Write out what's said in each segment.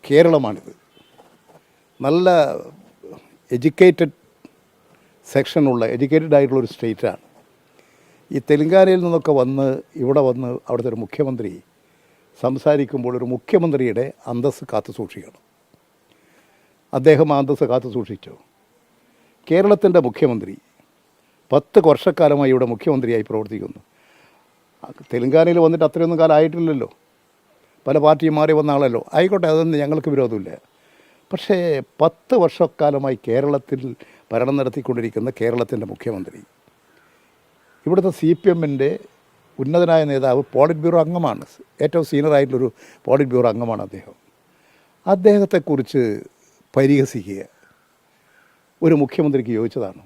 കേരളമാണിത്. നല്ല educated സെക്ഷനുള്ള educated ആയിട്ടുള്ളൊരു സ്റ്റേറ്റാണ്. ഈ തെലങ്കാനയിൽ നിന്നൊക്കെ ഇവിടെ വന്ന് അവിടുത്തെ ഒരു മുഖ്യമന്ത്രി സംസാരിക്കുമ്പോൾ ഒരു മുഖ്യമന്ത്രിയുടെ അന്തസ്സ് കാത്തു സൂക്ഷിക്കണം. അദ്ദേഹം ആ അന്തസ്സ് കാത്തു സൂക്ഷിച്ചു. കേരളത്തിൻ്റെ മുഖ്യമന്ത്രി 10 വർഷക്കാലമായി ഇവിടെ മുഖ്യമന്ത്രിയായി പ്രവർത്തിക്കുന്നു. തെലങ്കാനയിൽ വന്നിട്ട് അത്രയൊന്നും കാലം ആയിട്ടില്ലല്ലോ, പല പാർട്ടിയും മാറി വന്ന ആളല്ലോ. ആയിക്കോട്ടെ, അതൊന്നും ഞങ്ങൾക്ക് വിരോധമില്ല. പക്ഷേ 10 വർഷക്കാലമായി കേരളത്തിൽ ഭരണം നടത്തിക്കൊണ്ടിരിക്കുന്ന കേരളത്തിൻ്റെ മുഖ്യമന്ത്രി, ഇവിടുത്തെ CPMൻ്റെ ഉന്നതനായ നേതാവ്, പോളിറ്റ് ബ്യൂറോ അംഗമാണ്, ഏറ്റവും സീനിയറായിട്ടുള്ളൊരു പോളിറ്റ് ബ്യൂറോ അംഗമാണ് അദ്ദേഹം. അദ്ദേഹത്തെക്കുറിച്ച് പരിഹസിക്കുക ഒരു മുഖ്യമന്ത്രിക്ക് യോജിച്ചതാണ്?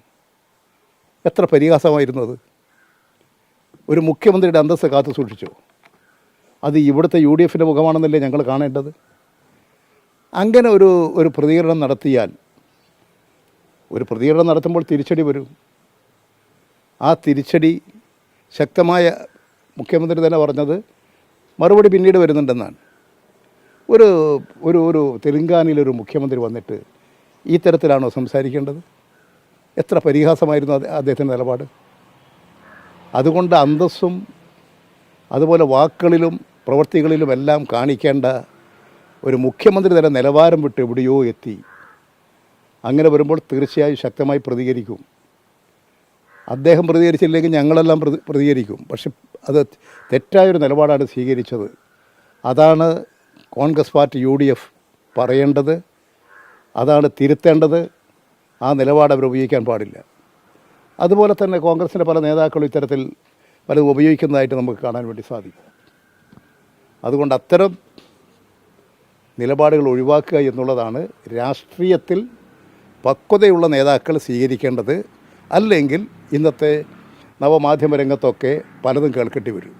എത്ര പരിഹാസമായിരുന്നത്! ഒരു മുഖ്യമന്ത്രിയുടെ അന്തസ്സ് കാത്തു സൂക്ഷിച്ചോ? അത് ഇവിടുത്തെ UDFൻ്റെ മുഖമാണെന്നല്ലേ ഞങ്ങൾ കാണേണ്ടത്? അങ്ങനെ ഒരു പ്രതികരണം നടത്തിയാൽ, ഒരു പ്രതികരണം നടത്തുമ്പോൾ തിരിച്ചടി വരും. ആ തിരിച്ചടി ശക്തമായ, മുഖ്യമന്ത്രി തന്നെ പറഞ്ഞത് മറുപടി പിന്നീട് വരുന്നുണ്ടെന്നാണ്. ഒരു തെലങ്കാനയിലൊരു മുഖ്യമന്ത്രി വന്നിട്ട് ഈ തരത്തിലാണോ സംസാരിക്കേണ്ടത്? എത്ര പരിഹാസമായിരുന്നു അദ്ദേഹത്തിൻ്റെ നിലപാട്! അതുകൊണ്ട് അന്തസ്സും അതുപോലെ വാക്കുകളിലും പ്രവൃത്തികളിലുമെല്ലാം കാണിക്കേണ്ട ഒരു മുഖ്യമന്ത്രി തന്നെ നിലവാരം വിട്ട് എവിടെയോ എത്തി. അങ്ങനെ വരുമ്പോൾ തീർച്ചയായും ശക്തമായി പ്രതികരിക്കും. അദ്ദേഹം പ്രതികരിച്ചില്ലെങ്കിൽ ഞങ്ങളെല്ലാം പ്രതികരിക്കും. പക്ഷെ അത് തെറ്റായൊരു നിലപാടാണ് സ്വീകരിച്ചത്. അതാണ് കോൺഗ്രസ് പാർട്ടി UDF പറയേണ്ടത്, അതാണ് തിരുത്തേണ്ടത്. ആ നിലപാട് അവർ ഉപയോഗിക്കാൻ പാടില്ല. അതുപോലെ തന്നെ കോൺഗ്രസിൻ്റെ പല നേതാക്കളും ഇത്തരത്തിൽ പലതും ഉപയോഗിക്കുന്നതായിട്ട് നമുക്ക് കാണാൻ വേണ്ടി സാധിക്കും. അതുകൊണ്ട് അത്തരം നിലപാടുകൾ ഒഴിവാക്കുക എന്നുള്ളതാണ് രാഷ്ട്രീയത്തിൽ പക്വതയുള്ള നേതാക്കൾ സ്വീകരിക്കേണ്ടത്. അല്ലെങ്കിൽ ഇന്നത്തെ നവമാധ്യമ രംഗത്തൊക്കെ പലതും കേൾക്കേണ്ടി വരും.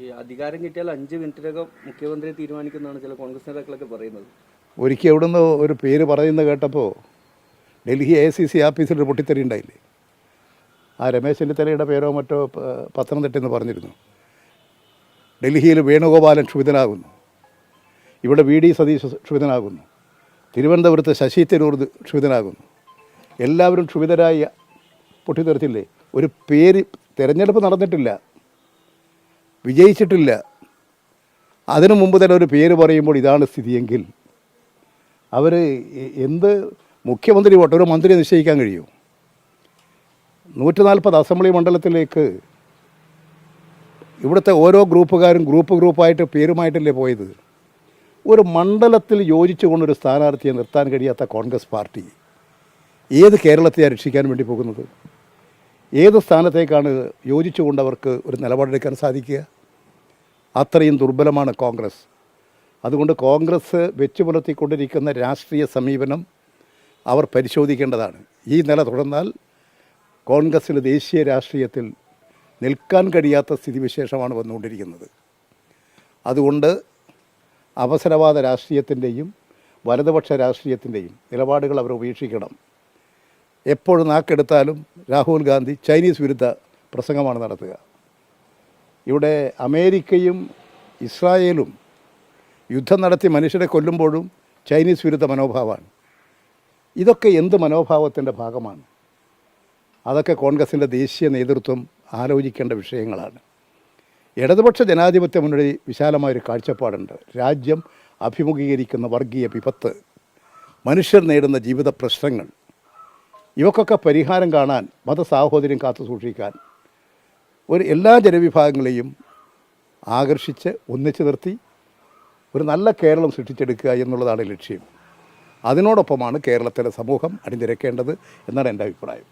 ഈ അധികാരം കിട്ടിയാൽ 5 മിനിറ്റിനകം മുഖ്യമന്ത്രിയെ തീരുമാനിക്കുന്നതാണ് ചില കോൺഗ്രസ് നേതാക്കളൊക്കെ പറയുന്നത്. ഒരിക്കൽ എവിടുന്ന് ഒരു പേര് പറയുന്നത് കേട്ടപ്പോൾ ഡൽഹി AICC ആഫീസിൽ ഒരു പൊട്ടിത്തെറി ഉണ്ടായില്ലേ? ആ രമേശ് ചെന്നിത്തലയുടെ പേരോ മറ്റോ പത്തനംതിട്ടയെന്ന് പറഞ്ഞിരുന്നു. ഡൽഹിയിൽ വേണുഗോപാലൻ ക്ഷുഭിതനാകുന്നു, ഇവിടെ VD സതീശ് ക്ഷുഭിതനാകുന്നു, തിരുവനന്തപുരത്ത് ശശി തരൂർ ക്ഷുഭിതനാകുന്നു. എല്ലാവരും ക്ഷുഭിതരായി പൊട്ടിത്തെറിച്ചില്ലേ? ഒരു പേര്, തിരഞ്ഞെടുപ്പ് നടന്നിട്ടില്ല, വിജയിച്ചിട്ടില്ല, അതിനു മുമ്പ് തന്നെ ഒരു പേര് പറയുമ്പോൾ ഇതാണ് സ്ഥിതിയെങ്കിൽ അവർ എന്ത് മുഖ്യമന്ത്രി വോട്ട് ഒരു മന്ത്രിയെ നിശ്ചയിക്കാൻ കഴിയും? 140 അസംബ്ലി മണ്ഡലത്തിലേക്ക് ഇവിടുത്തെ ഓരോ ഗ്രൂപ്പുകാരും ഗ്രൂപ്പായിട്ട് പേരുമായിട്ടല്ലേ പോയത്? ഒരു മണ്ഡലത്തിൽ യോജിച്ചുകൊണ്ടൊരു സ്ഥാനാർത്ഥിയെ നിർത്താൻ കഴിയാത്ത കോൺഗ്രസ് പാർട്ടി ഏത് കേരളത്തെ രക്ഷിക്കാൻ വേണ്ടി പോകുന്നത്? ഏത് സ്ഥാനത്തേക്കാണ് യോജിച്ചുകൊണ്ട് അവർക്ക് ഒരു നിലപാടെടുക്കാൻ സാധിക്കുക? അത്രയും ദുർബലമാണ് കോൺഗ്രസ്. അതുകൊണ്ട് കോൺഗ്രസ് വെച്ചു പുലർത്തിക്കൊണ്ടിരിക്കുന്ന രാഷ്ട്രീയ സമീപനം അവർ പരിശോധിക്കേണ്ടതാണ്. ഈ നില തുടർന്നാൽ കോൺഗ്രസ്സിന് ദേശീയ രാഷ്ട്രീയത്തിൽ നിൽക്കാൻ കഴിയാത്ത സ്ഥിതിവിശേഷമാണ് വന്നുകൊണ്ടിരിക്കുന്നത്. അതുകൊണ്ട് അവസരവാദ രാഷ്ട്രീയത്തിൻ്റെയും വലതുപക്ഷ രാഷ്ട്രീയത്തിൻ്റെയും നിലപാടുകൾ അവർ ഉപേക്ഷിക്കണം. എപ്പോഴും നാക്കെടുത്താലും രാഹുൽ ഗാന്ധി ചൈനീസ് വിരുദ്ധ പ്രസംഗമാണ് നടത്തുക. ഇവിടെ അമേരിക്കയും ഇസ്രായേലും യുദ്ധം നടത്തി മനുഷ്യരെ കൊല്ലുമ്പോഴും ചൈനീസ് വിരുദ്ധ മനോഭാവമാണ്. ഇതൊക്കെ എന്ത് മനോഭാവത്തിൻ്റെ ഭാഗമാണ്? അതൊക്കെ കോൺഗ്രസിൻ്റെ ദേശീയ നേതൃത്വം ആലോചിക്കേണ്ട വിഷയങ്ങളാണ്. ഇടതുപക്ഷ ജനാധിപത്യ മുന്നണി വിശാലമായൊരു കാഴ്ചപ്പാടുണ്ട്. രാജ്യം അഭിമുഖീകരിക്കുന്ന വർഗീയ വിപത്ത്, മനുഷ്യർ നേടുന്ന ജീവിത പ്രശ്നങ്ങൾ, ഇവക്കൊക്കെ പരിഹാരം കാണാൻ, മതസാഹോദര്യം കാത്തു സൂക്ഷിക്കാൻ എല്ലാ ജനവിഭാഗങ്ങളെയും ആകർഷിച്ച് ഒന്നിച്ചു നിർത്തി ഒരു നല്ല കേരളം സൃഷ്ടിച്ചെടുക്കുക എന്നുള്ളതാണ് ലക്ഷ്യം. അതിനോടൊപ്പമാണ് കേരളത്തിലെ സമൂഹം അണിനിരക്കേണ്ടത് എന്നാണ് എൻ്റെ അഭിപ്രായം.